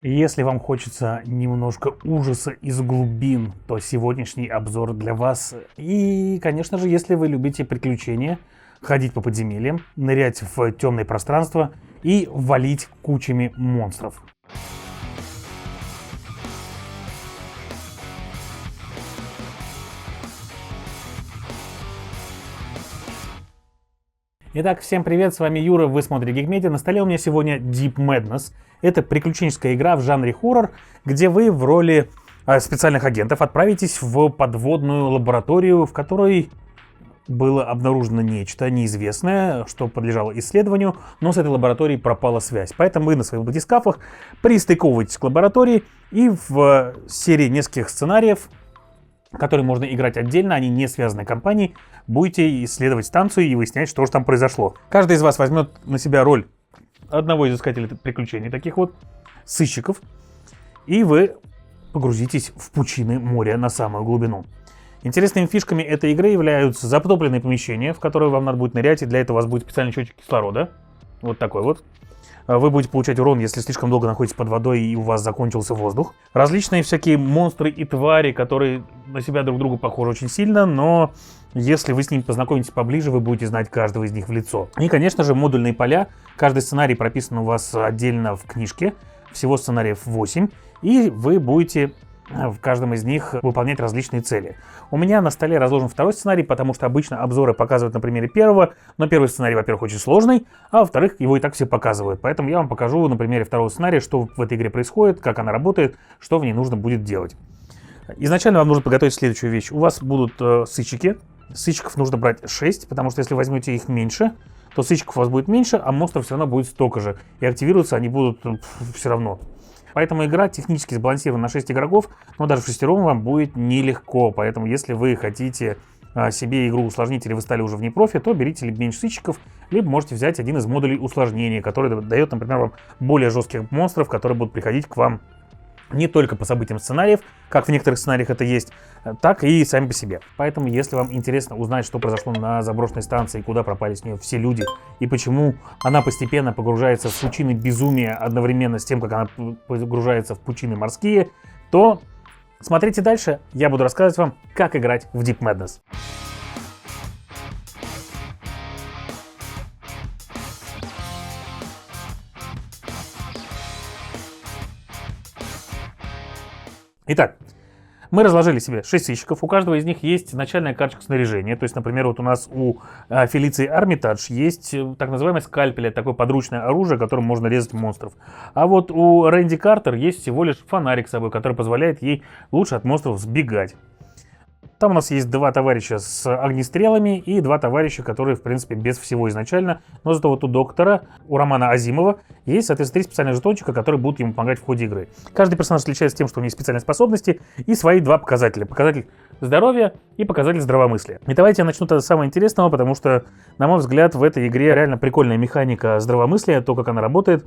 Если вам хочется немножко ужаса из глубин, то сегодняшний обзор для вас. И, конечно же, если вы любите приключения, ходить по подземельям, нырять в темное пространство и валить кучами монстров. Итак, всем привет, с вами Юра, вы смотрите Geekmedia. На столе у меня сегодня Deep Madness. Это приключенческая игра в жанре хоррор, где вы в роли специальных агентов отправитесь в подводную лабораторию, в которой было обнаружено нечто неизвестное, что подлежало исследованию, но с этой лабораторией пропала связь. Поэтому вы на своих батискафах пристыковываетесь к лаборатории и в серии нескольких сценариев, которые можно играть отдельно, они не связаны кампанией, будете исследовать станцию и выяснять, что же там произошло. Каждый из вас возьмет на себя роль одного из искателей приключений, таких вот сыщиков, и вы погрузитесь в пучины моря на самую глубину. Интересными фишками этой игры являются затопленные помещения, в которые вам надо будет нырять, и для этого у вас будет специальный счетчик кислорода, вот такой вот. Вы будете получать урон, если слишком долго находитесь под водой и у вас закончился воздух. Различные всякие монстры и твари, которые на себя друг друга похожи очень сильно, но если вы с ними познакомитесь поближе, вы будете знать каждого из них в лицо. И, конечно же, модульные поля. Каждый сценарий прописан у вас отдельно в книжке. Всего сценариев 8. И вы будете в каждом из них выполнять различные цели. У меня на столе разложен второй сценарий, потому что обычно обзоры показывают на примере первого, но первый сценарий, во-первых, очень сложный, а во-вторых, его и так все показывают. Поэтому я вам покажу на примере второго сценария, что в этой игре происходит, как она работает, что в ней нужно будет делать. Изначально вам нужно подготовить следующую вещь. У вас будут сыщики. Сыщиков нужно брать 6, потому что если возьмете их меньше, то сыщиков у вас будет меньше, а монстров все равно будет столько же. И активироваться они будут все равно. Поэтому игра технически сбалансирована на 6 игроков, но даже в шестером вам будет нелегко. Поэтому если вы хотите себе игру усложнить или вы стали уже в непрофи, то берите либо меньше сыщиков, либо можете взять один из модулей усложнения, который дает, например, вам более жестких монстров, которые будут приходить к вам не только по событиям сценариев, как в некоторых сценариях это есть, так и сами по себе. Поэтому, если вам интересно узнать, что произошло на заброшенной станции, куда пропали с нее все люди, и почему она постепенно погружается в пучины безумия одновременно с тем, как она погружается в пучины морские, то смотрите дальше, я буду рассказывать вам, как играть в Deep Madness. Итак, мы разложили себе 6 сыщиков, у каждого из них есть начальная карточка снаряжения, то есть, например, вот у нас у Фелиции Армитадж есть так называемый скальпель, такое подручное оружие, которым можно резать монстров. А вот у Рэнди Картер есть всего лишь фонарик с собой, который позволяет ей лучше от монстров сбегать. Там у нас есть 2 товарища с огнестрелами и 2 товарища, которые, в принципе, без всего изначально. Но зато вот у доктора, у Романа Азимова, есть, соответственно, 3 специальных жетончика, которые будут ему помогать в ходе игры. Каждый персонаж отличается тем, что у него есть специальные способности и свои 2 показателя. Показатель здоровья и показатель здравомыслия. И давайте я начну с самого интересного, потому что, на мой взгляд, в этой игре реально прикольная механика здравомыслия, то, как она работает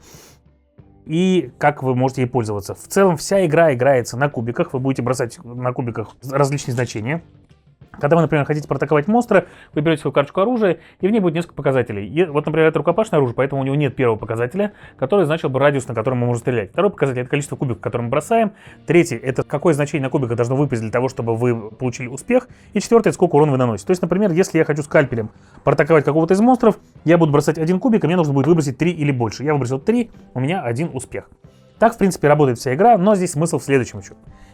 и как вы можете ей пользоваться. В целом вся игра играется на кубиках, вы будете бросать на кубиках различные значения. Когда вы, например, хотите проатаковать монстра, вы берете свою карточку оружия, и в ней будет несколько показателей. И вот, например, это рукопашное оружие, поэтому у него нет первого показателя, который значил бы радиус, на котором мы можем стрелять. Второй показатель — это количество кубиков, которые мы бросаем. Третий — это какое значение на кубиках должно выпасть для того, чтобы вы получили успех. И четвертый — это сколько урона вы наносите. То есть, например, если я хочу скальпелем проатаковать какого-то из монстров, я буду бросать 1 кубик, и мне нужно будет выбросить 3 или больше. Я выбросил 3, у меня 1 успех. Так, в принципе, работает вся игра, но здесь смысл в следующем еще.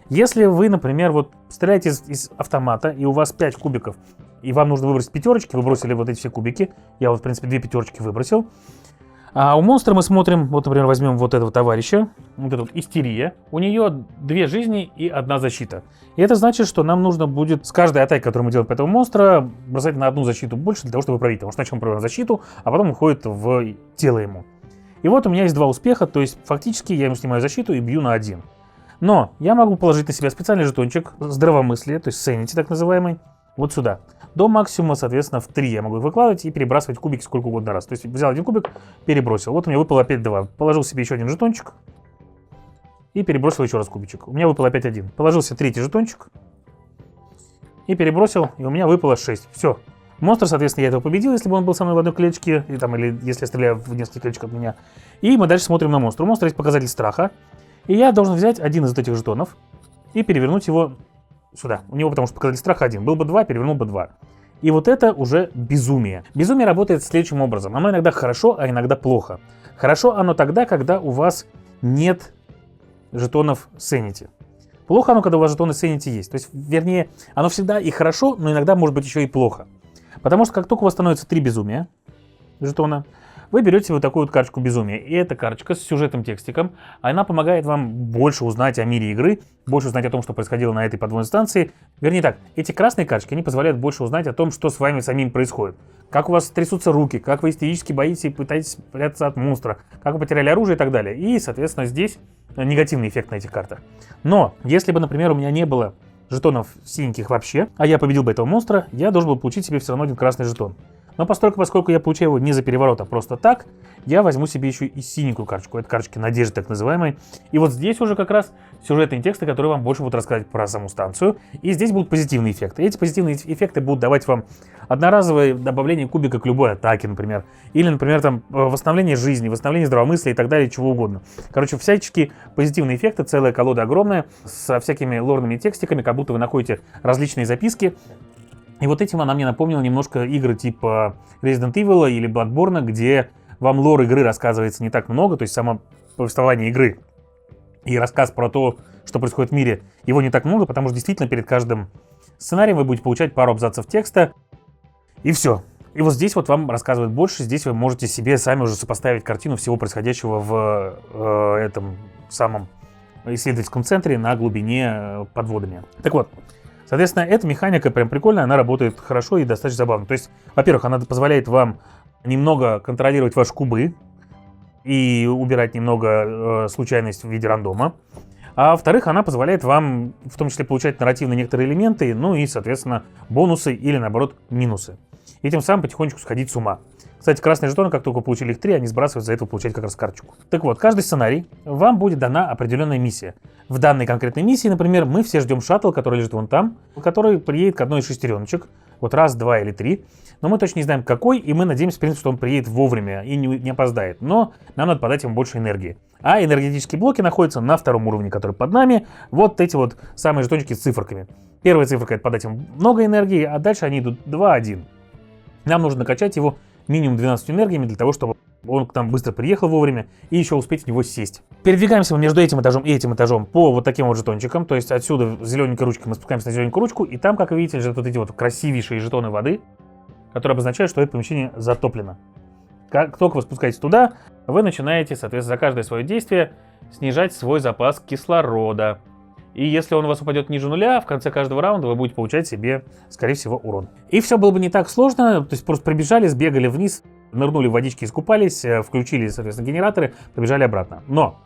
Если вы, например, вот стреляете из автомата, и у вас 5 кубиков, и вам нужно выбросить пятерочки, вы бросили вот эти все кубики, я вот, в принципе, 2 пятерочки выбросил. А у монстра мы смотрим, вот, например, возьмем вот этого товарища, вот эту вот истерия, у нее 2 жизни и 1 защита. И это значит, что нам нужно будет с каждой атакой, которую мы делаем по этому монстра, бросать на 1 защиту больше для того, чтобы пробить, потому что сначала мы пробуем защиту, а потом уходит в тело ему. И вот у меня есть 2 успеха, то есть фактически я ему снимаю защиту и бью на 1. Но я могу положить на себя специальный жетончик здравомыслия, то есть sanity так называемый, вот сюда. До максимума, соответственно, в 3 я могу выкладывать и перебрасывать кубики сколько угодно раз. То есть взял 1 кубик, перебросил. Вот у меня выпало опять 2. Положил себе еще 1 жетончик и перебросил еще раз кубичек. У меня выпало опять 1. Положил себе 3-й жетончик и перебросил, и у меня выпало 6. Все. Монстр, соответственно, я этого победил, если бы он был со мной в одной клеточке, или если я стреляю в несколько клеточек от меня. И мы дальше смотрим на монстра. У монстра есть показатель страха. И я должен взять один из этих жетонов и перевернуть его сюда. У него, потому что показатель страха 1. Был бы 2, перевернул бы 2. И вот это уже безумие. Безумие работает следующим образом. Оно иногда хорошо, а иногда плохо. Хорошо оно тогда, когда у вас нет жетонов Sanity. Плохо оно, когда у вас жетоны Sanity есть. То есть, вернее, оно всегда и хорошо, но иногда может быть еще и плохо. Потому что как только у вас становится 3 безумия жетона, вы берете вот такую вот карточку безумия. И эта карточка с сюжетным текстиком, она помогает вам больше узнать о мире игры, больше узнать о том, что происходило на этой подводной станции. Вернее так, эти красные карточки, они позволяют больше узнать о том, что с вами самим происходит. Как у вас трясутся руки, как вы истерически боитесь и пытаетесь прятаться от монстра, как вы потеряли оружие и так далее. И, соответственно, здесь негативный эффект на этих картах. Но, если бы, например, у меня не было жетонов синеньких вообще, а я победил бы этого монстра, я должен был получить себе все равно один красный жетон. Но поскольку я получаю его не за переворот, а просто так, я возьму себе еще и синенькую карточку. Это карточки надежды, так называемой. И вот здесь уже как раз сюжетные тексты, которые вам больше будут рассказать про саму станцию. И здесь будут позитивные эффекты. И эти позитивные эффекты будут давать вам одноразовое добавление кубика к любой атаке, например. Или, например, там восстановление жизни, восстановление здравомыслия и так далее, чего угодно. Короче, всячески позитивные эффекты, целая колода огромная, со всякими лорными текстиками, как будто вы находите различные записки. И вот этим она мне напомнила немножко игры типа Resident Evil или Bloodborne, где вам лор игры рассказывается не так много, то есть само повествование игры и рассказ про то, что происходит в мире, его не так много, потому что действительно перед каждым сценарием вы будете получать пару абзацев текста, и все. И вот здесь вот вам рассказывают больше, здесь вы можете себе сами уже сопоставить картину всего происходящего в этом самом исследовательском центре на глубине под водами. Так вот. Соответственно, эта механика прям прикольная, она работает хорошо и достаточно забавно. То есть, во-первых, она позволяет вам немного контролировать ваши кубы и убирать немного случайность в виде рандома. А во-вторых, она позволяет вам в том числе получать нарративные некоторые элементы, ну и, соответственно, бонусы или, наоборот, минусы. И тем самым потихонечку сходить с ума. Кстати, красные жетоны, как только получили их 3, они сбрасывают за это получать как раз карточку. Так вот, каждый сценарий вам будет дана определенная миссия. В данной конкретной миссии, например, мы все ждем шаттл, который лежит вон там, который приедет к одной из шестереночек. Вот раз, два или три. Но мы точно не знаем какой, и мы надеемся, в принципе, что он приедет вовремя и не опоздает. Но нам надо подать ему больше энергии. А энергетические блоки находятся на втором уровне, который под нами. Вот эти вот самые жетончики с циферками. Первая циферка — это подать ему много энергии, а дальше они идут 2-1. Нам нужно накачать его минимум 12 энергиями для того, чтобы он к нам быстро приехал вовремя и еще успеть в него сесть. Передвигаемся мы между этим этажом и этим этажом по вот таким вот жетончикам. То есть отсюда зелененькой ручкой мы спускаемся на зелененькую ручку, и там, как вы видите, лежат вот эти вот красивейшие жетоны воды, которые обозначают, что это помещение затоплено. Как только вы спускаетесь туда, вы начинаете, соответственно, за каждое свое действие снижать свой запас кислорода. И если он у вас упадет ниже нуля, в конце каждого раунда вы будете получать себе, скорее всего, урон. И все было бы не так сложно, то есть просто прибежали, сбегали вниз, нырнули в водички, искупались, включили, соответственно, генераторы, побежали обратно. Но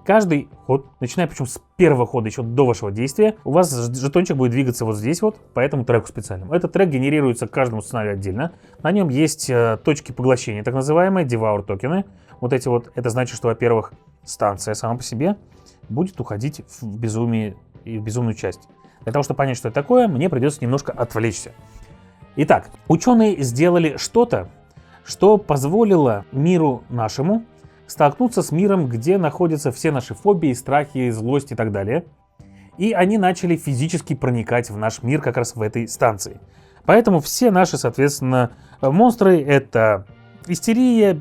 каждый ход, начиная причем с первого хода, еще до вашего действия, у вас жетончик будет двигаться вот здесь вот, по этому треку специальному. Этот трек генерируется к каждому сценарию отдельно. На нем есть точки поглощения, так называемые Devour токены. Вот эти вот, это значит, что, во-первых, станция сама по себе будет уходить в безумие и в безумную часть. Для того, чтобы понять, что это такое, мне придется немножко отвлечься. Итак, ученые сделали что-то, что позволило миру нашему столкнуться с миром, где находятся все наши фобии, страхи, злость и так далее. И они начали физически проникать в наш мир как раз в этой станции. Поэтому все наши, соответственно, монстры — это истерия,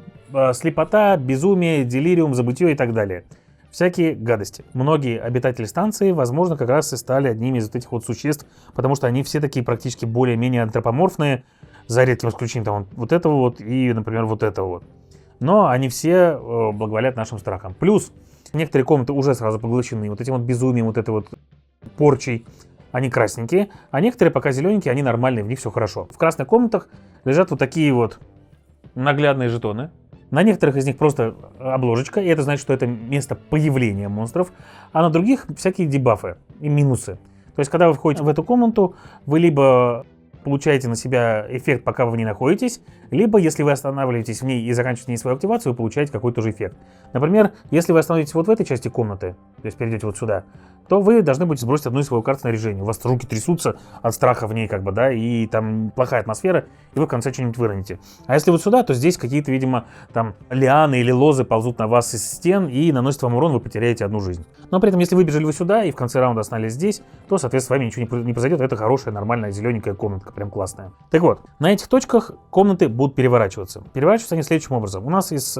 слепота, безумие, делириум, забытье и так далее. Всякие гадости. Многие обитатели станции, возможно, как раз и стали одними из вот этих вот существ, потому что они все такие практически более-менее антропоморфные, за редким исключением там вот этого вот и, например, вот этого вот. Но они все благоволят нашим страхам. Плюс некоторые комнаты уже сразу поглощены вот этим вот безумием, вот этой вот порчей. Они красненькие, а некоторые пока зелененькие, они нормальные, в них все хорошо. В красных комнатах лежат вот такие вот наглядные жетоны. На некоторых из них просто обложечка, и это значит, что это место появления монстров, а на других всякие дебафы и минусы. То есть, когда вы входите в эту комнату, вы либо получаете на себя эффект, пока вы в ней находитесь, либо если вы останавливаетесь в ней и заканчиваете в ней свою активацию, вы получаете какой-то же эффект. Например, если вы остановитесь вот в этой части комнаты, то есть перейдете вот сюда, то вы должны будете сбросить одну из своих карт снаряжения. У вас руки трясутся от страха в ней, как бы, да, и там плохая атмосфера, и вы в конце что-нибудь выроните. А если вот сюда, то здесь какие-то, видимо, там лианы или лозы ползут на вас из стен и наносят вам урон, вы потеряете одну жизнь. Но при этом, если выбежали вы сюда и в конце раунда остановились здесь, то, соответственно, с вами ничего не произойдет. Это хорошая, нормальная, зелененькая комнатка, прям классная. Так вот, на этих точках комнаты будут переворачиваться. Переворачиваются они следующим образом. У нас из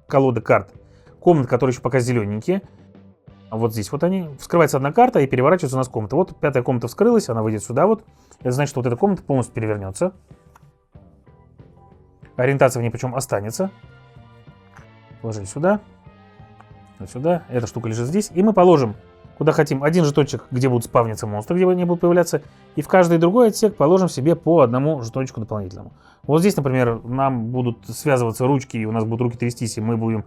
колоды карт комнат, которые еще пока зелененькие. Вот здесь вот они. Вскрывается одна карта и переворачивается у нас комната. Вот пятая комната вскрылась, она выйдет сюда вот. Это значит, что вот эта комната полностью перевернется. Ориентация в ней причем останется. Положили сюда. Вот сюда. Эта штука лежит здесь. И мы положим, куда хотим, один жетончик, где будут спавниться монстры, где они будут появляться. И в каждый другой отсек положим себе по одному жетончику дополнительному. Вот здесь, например, нам будут связываться ручки, и у нас будут руки трястись, и мы будем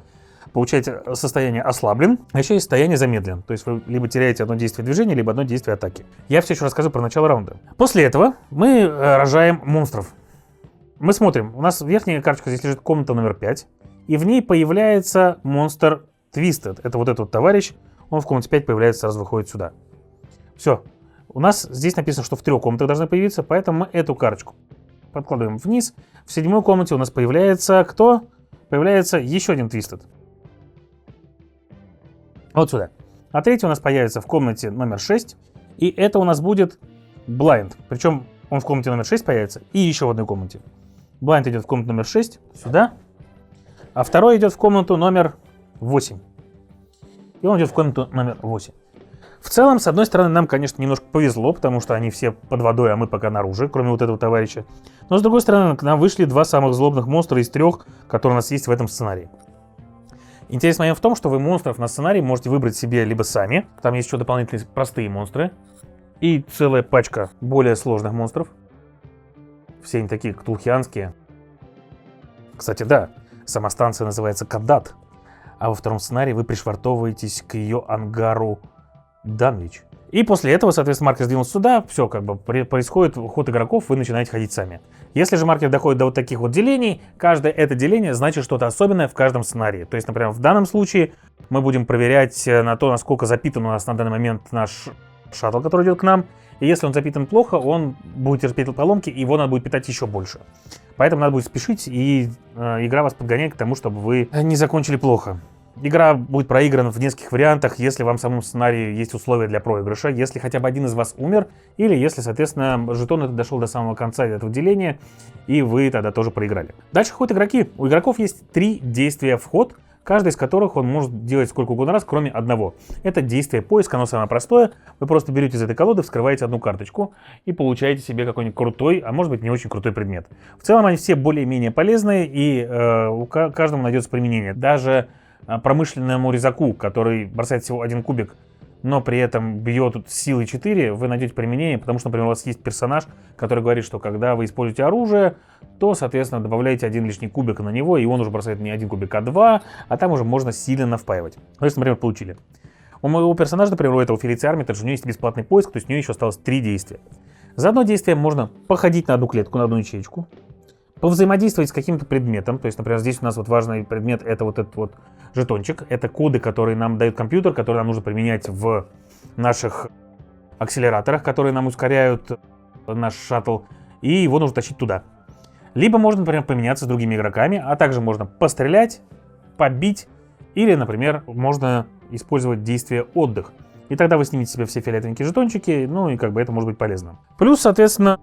получать состояние ослаблен, а еще есть состояние замедлен. То есть вы либо теряете одно действие движения, либо одно действие атаки. Я все еще расскажу про начало раунда. После этого мы рожаем монстров. Мы смотрим, у нас верхняя карточка, здесь лежит комната номер 5, и в ней появляется монстр Twisted. Это вот этот вот товарищ, он в комнате 5 появляется, сразу выходит сюда. Все. У нас здесь написано, что в 3 комнатах должны появиться, поэтому мы эту карточку подкладываем вниз. В 7 комнате у нас появляется кто? Появляется еще один Twisted. Вот сюда. А третий у нас появится в комнате номер 6. И это у нас будет Blind. Причем он в комнате номер 6 появится и еще в одной комнате. Blind идет в комнату номер 6, сюда. А второй идет в комнату номер 8. И он идет в комнату номер 8. В целом, с одной стороны, нам, конечно, немножко повезло, потому что они все под водой, а мы пока наружу, кроме вот этого товарища. Но, с другой стороны, к нам вышли 2 самых злобных монстра из 3, которые у нас есть в этом сценарии. Интересный момент в том, что вы монстров на сценарии можете выбрать себе либо сами. Там есть еще дополнительные простые монстры. И целая пачка более сложных монстров. Все они такие ктулхианские. Кстати, да, сама станция называется Кадат. А во втором сценарии вы пришвартовываетесь к ее ангару Данвич. И после этого, соответственно, маркер сдвинулся сюда, все, как бы происходит ход игроков, вы начинаете ходить сами. Если же маркер доходит до вот таких вот делений, каждое это деление значит что-то особенное в каждом сценарии. То есть, например, в данном случае мы будем проверять на то, насколько запитан у нас на данный момент наш шаттл, который идет к нам. И если он запитан плохо, он будет терпеть поломки, и его надо будет питать еще больше. Поэтому надо будет спешить, и игра вас подгоняет к тому, чтобы вы не закончили плохо. Игра будет проиграна в нескольких вариантах, если вам в самом сценарии есть условия для проигрыша, если хотя бы один из вас умер, или если, соответственно, жетон этот дошел до самого конца этого деления, и вы тогда тоже проиграли. Дальше ходят игроки. У игроков есть 3 действия в ход, каждый из которых он может делать сколько угодно раз, кроме одного. Это действие поиск, оно самое простое. Вы просто берете из этой колоды, вскрываете одну карточку и получаете себе какой-нибудь крутой, а может быть не очень крутой предмет. В целом они все более-менее полезные, и у каждому найдется применение. Даже промышленному резаку, который бросает всего 1 кубик, но при этом бьет силой 4, вы найдете применение, потому что, например, у вас есть персонаж, который говорит, что когда вы используете оружие, то, соответственно, добавляете 1 лишний кубик на него, и он уже бросает не 1 кубик, а 2, а там уже можно сильно впаивать. То есть, например, получили. У моего персонажа, например, у этого Фелиции Армитедж, у нее есть бесплатный поиск, то есть у нее еще осталось 3 действия. За одно действие можно походить на одну клетку, на одну ячейку, повзаимодействовать с каким-то предметом. То есть, например, здесь у нас вот важный предмет — это вот этот вот жетончик. Это коды, которые нам дает компьютер, которые нам нужно применять в наших акселераторах, которые нам ускоряют наш шаттл, и его нужно тащить туда. Либо можно, например, поменяться с другими игроками, а также можно пострелять, побить, или, например, можно использовать действие отдых. И тогда вы снимете себе все фиолетовенькие жетончики, ну и как бы это может быть полезно. Плюс, соответственно,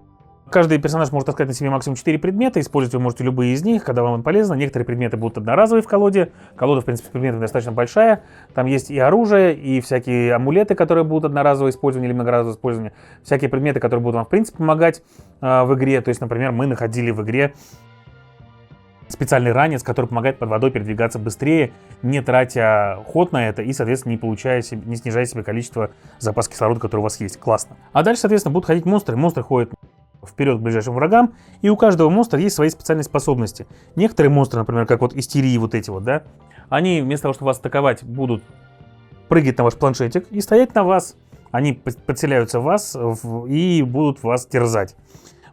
каждый персонаж может таскать на себе максимум 4 предмета, использовать вы можете любые из них, когда вам это полезно. Некоторые предметы будут одноразовые в колоде. Колода, в принципе, с предметами достаточно большая. Там есть и оружие, и всякие амулеты, которые будут одноразового использования или многоразового использования. Всякие предметы, которые будут вам, в принципе, помогать в игре. То есть, например, мы находили в игре специальный ранец, который помогает под водой передвигаться быстрее, не тратя ход на это и, соответственно, не снижая себе количество запаса кислорода, который у вас есть. Классно. А дальше, соответственно, будут ходить монстры. Монстры ходят вперед к ближайшим врагам, и у каждого монстра есть свои специальные способности. Некоторые монстры, например, как вот истерии вот эти вот, да, они вместо того, чтобы вас атаковать, будут прыгать на ваш планшетик и стоять на вас. Они подселяются в вас и будут вас терзать.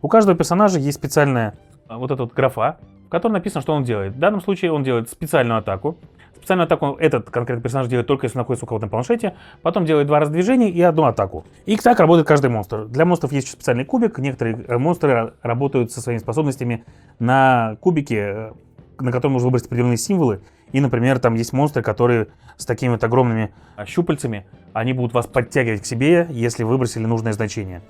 У каждого персонажа есть специальная вот эта вот графа, в которой написано, что он делает. В данном случае он делает специальную атаку. Специальную атаку этот конкретный персонаж делает только если находится у кого-то на планшете. Потом делает 2 раза движения и 1 атаку. И так работает каждый монстр. Для монстров есть специальный кубик. Некоторые монстры работают со своими способностями на кубике, на котором нужно выбрать определенные символы. И, например, там есть монстры, которые с такими вот огромными щупальцами, они будут вас подтягивать к себе, если выбросили нужное значение.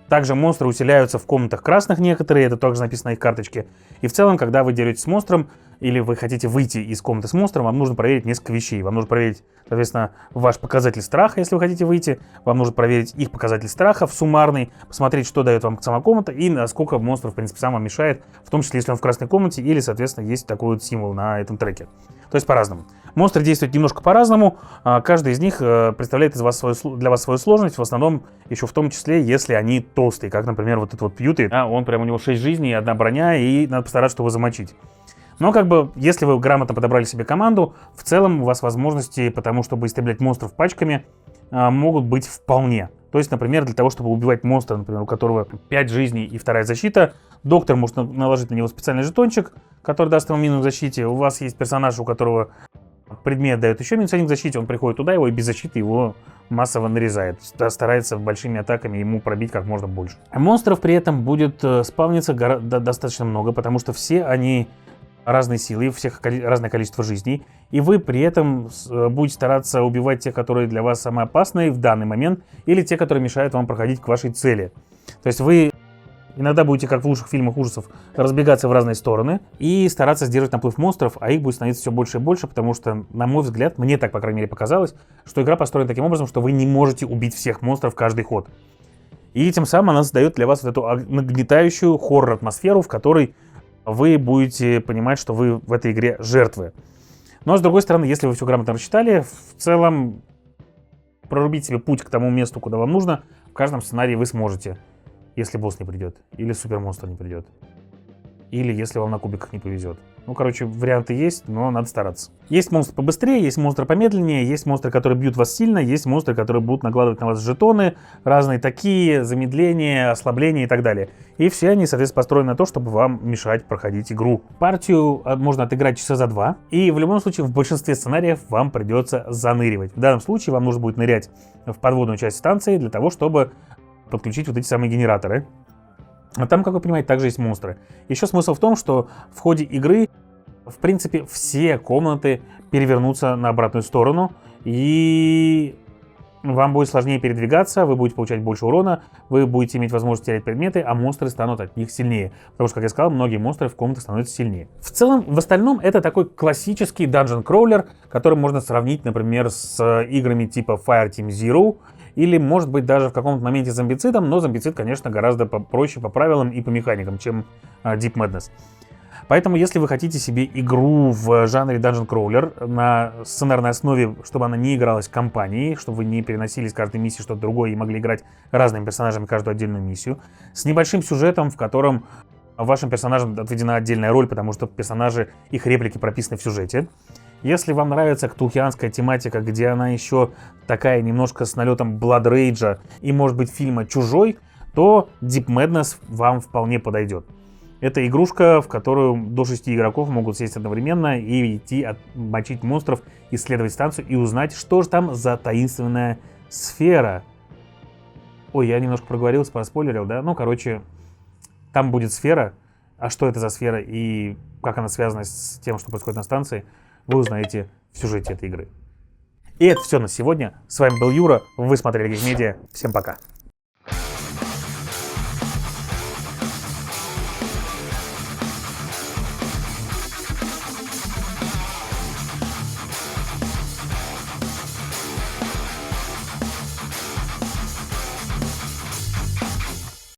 Также монстры усиляются в комнатах красных некоторые, это также написано на их карточке. И в целом, когда вы деретесь с монстром, или вы хотите выйти из комнаты с монстром, вам нужно проверить несколько вещей. Вам нужно проверить, соответственно, ваш показатель страха, если вы хотите выйти. Вам нужно проверить их показатель страха в суммарный, посмотреть, что дает вам сама комната и насколько монстров, в принципе, сам вам мешает, в том числе, если он в красной комнате или, соответственно, есть такой вот символ на этом треке. То есть по-разному. Монстры действуют немножко по-разному. Каждый из них представляет для вас свою сложность, в основном еще в том числе, если они толстые, как, например, вот этот вот Пьюти. Он прям у него 6 жизней, 1 броня, и надо постараться, чтобы его замочить. Но как бы, если вы грамотно подобрали себе команду, в целом у вас возможности по тому, чтобы истреблять монстров пачками, могут быть вполне. То есть, например, для того, чтобы убивать монстра, например, у которого 5 жизней и 2 защита, доктор может наложить на него специальный жетончик, который даст ему минус в защите. У вас есть персонаж, у которого предмет дает еще минус 1 к защите, он приходит туда, его и без защиты его массово нарезает. Старается большими атаками ему пробить как можно больше. Монстров при этом будет спавниться достаточно много, потому что все они разной силы, у всех разное количество жизней, и вы при этом будете стараться убивать тех, которые для вас самые опасные в данный момент, или те, которые мешают вам проходить к вашей цели. То есть вы иногда будете, как в лучших фильмах ужасов, разбегаться в разные стороны и стараться сдерживать наплыв монстров, а их будет становиться все больше и больше, потому что, на мой взгляд, мне так, по крайней мере, показалось, что игра построена таким образом, что вы не можете убить всех монстров каждый ход. И тем самым она создает для вас вот эту нагнетающую хоррор-атмосферу, в которой вы будете понимать, что вы в этой игре жертвы. Но, с другой стороны, если вы все грамотно рассчитали, в целом прорубить себе путь к тому месту, куда вам нужно, в каждом сценарии вы сможете. Если босс не придет, или супермонстр не придет, или если вам на кубиках не повезет. Ну, короче, варианты есть, но надо стараться. Есть монстры побыстрее, есть монстры помедленнее, есть монстры, которые бьют вас сильно, есть монстры, которые будут накладывать на вас жетоны, разные такие, замедления, ослабления и так далее. И все они, соответственно, построены на то, чтобы вам мешать проходить игру. Партию можно отыграть часа за 2, и в любом случае в большинстве сценариев вам придется заныривать. В данном случае вам нужно будет нырять в подводную часть станции для того, чтобы подключить вот эти самые генераторы. А там, как вы понимаете, также есть монстры. Еще смысл в том, что в ходе игры, в принципе, все комнаты перевернутся на обратную сторону, и вам будет сложнее передвигаться, вы будете получать больше урона, вы будете иметь возможность терять предметы, а монстры станут от них сильнее. Потому что, как я сказал, многие монстры в комнатах становятся сильнее. В целом, в остальном, это такой классический Dungeon Crawler, который можно сравнить, например, с играми типа Fireteam Zero, или, может быть, даже в каком-то моменте зомбицидом, но зомбицид, конечно, гораздо проще по правилам и по механикам, чем Deep Madness. Поэтому, если вы хотите себе игру в жанре Dungeon Crawler на сценарной основе, чтобы она не игралась компанией, чтобы вы не переносили с каждой миссии что-то другое и могли играть разными персонажами каждую отдельную миссию, с небольшим сюжетом, в котором вашим персонажам отведена отдельная роль, потому что персонажи, их реплики прописаны в сюжете. Если вам нравится ктулхианская тематика, где она еще такая немножко с налетом Blood Rage и, может быть, фильма «Чужой», то Deep Madness вам вполне подойдет. Это игрушка, в которую до 6 игроков могут сесть одновременно и идти мочить монстров, исследовать станцию и узнать, что же там за таинственная сфера. Ой, я немножко проговорился, проспойлерил, да? Ну, короче, там будет сфера. А что это за сфера и как она связана с тем, что происходит на станции, вы узнаете в сюжете этой игры. И это все на сегодня. С вами был Юра, вы смотрели Geekmedia. Всем пока.